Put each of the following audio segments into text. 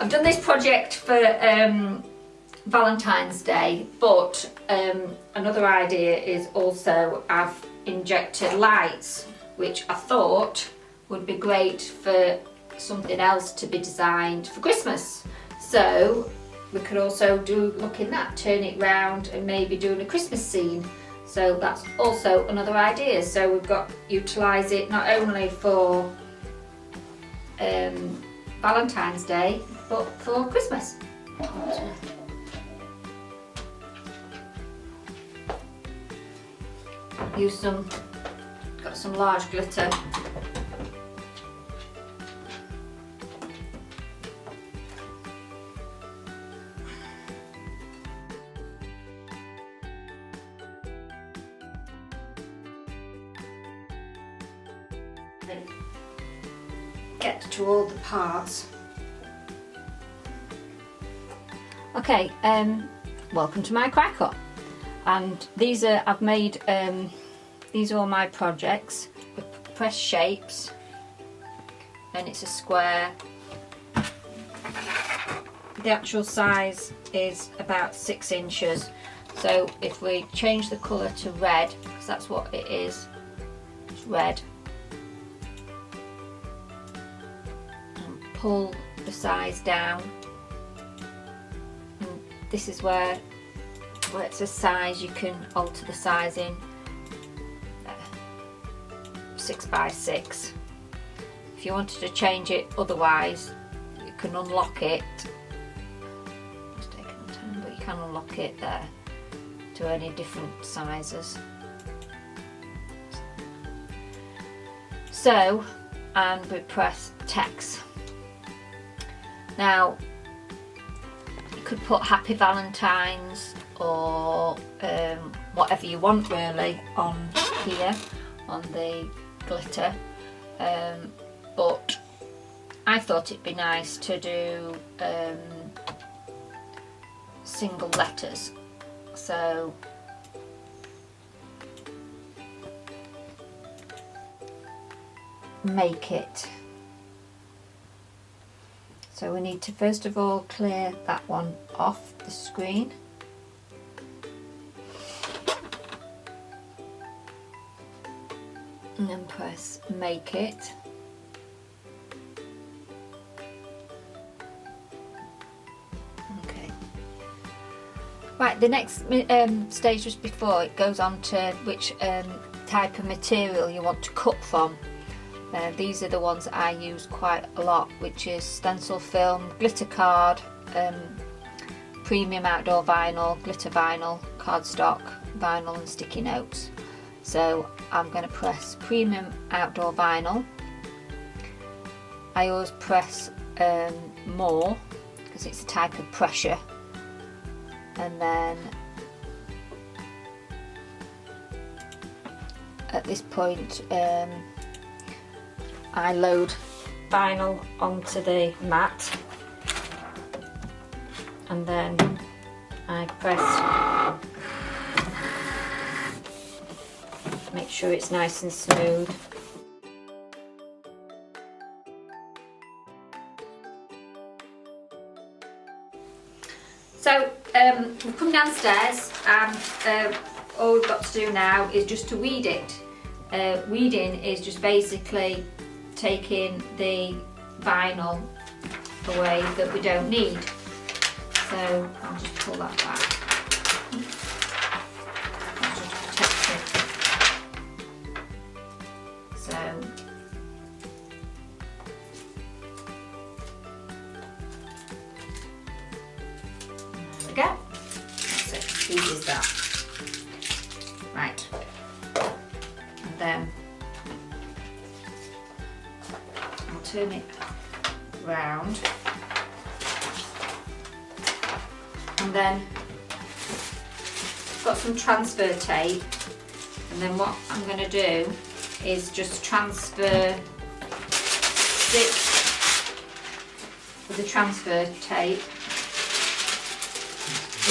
I've done this project for Valentine's Day, but another idea is also I've injected lights, which I thought would be great for something else to be designed for Christmas. So we could also look in that, turn it round and maybe doing a Christmas scene. So that's also another idea. So we've got utilise it not only for Valentine's Day, but for Christmas. Got some large glitter. Get to all the parts. Okay, welcome to my cracker. And these are, I've made, these are all my projects. The press shapes, and it's a square. The actual size is about 6 inches. So if we change the colour to red, because that's what it is, it's red, and pull the size down, and this is where it's a size, you can alter the sizing, 6 by 6. If you wanted to change it otherwise, you can unlock it. It's taking time, but you can unlock it there to any different sizes. So, and we press text. Now, you could put Happy Valentines or whatever you want really on here, on the glitter, but I thought it'd be nice to do single letters, so make it. So we need to first of all clear that one off the screen. And then press make it. Okay. Right, the next stage just before it goes on to which type of material you want to cut from. These are the ones that I use quite a lot, which is stencil film, glitter card, premium outdoor vinyl, glitter vinyl, cardstock, vinyl and sticky notes. So I'm going to press premium outdoor vinyl. I always press more because it's a type of pressure, and then at this point I load vinyl onto the mat, and then I press, make sure it's nice and smooth. So we've come downstairs, and all we've got to do now is just to weed it. Weeding is just basically taking the vinyl away that we don't need. So I'll just pull that back. That's just protect it. So there we go. That's it. Easy as that. Right. And then I'll turn it round, and then I've got some transfer tape, and then what I'm going to do is just transfer, stick with the transfer tape.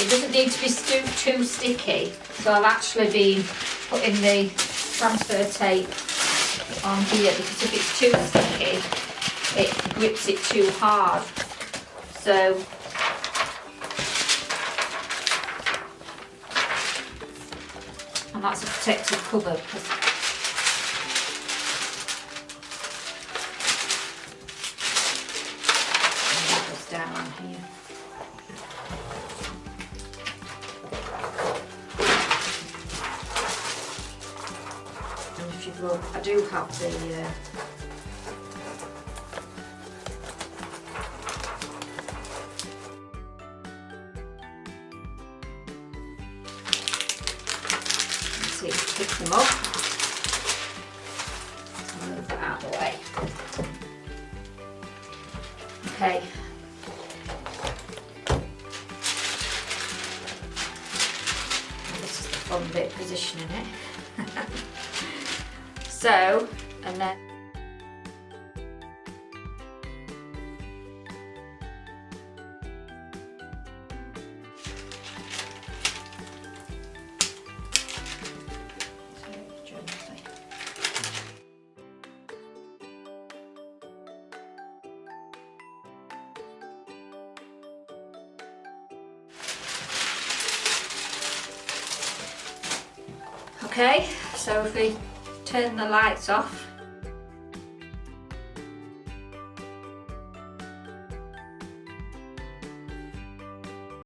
It doesn't need to be too sticky, so I've actually been putting the transfer tape on here, because if it's too sticky it grips it too hard. So So and that's a protective cover because that goes down here. And if you look, I do have the see, pick them up. Let's move that out of the way. Okay. And this is the fun bit, positioning it. So, and then okay, so if we turn the lights off,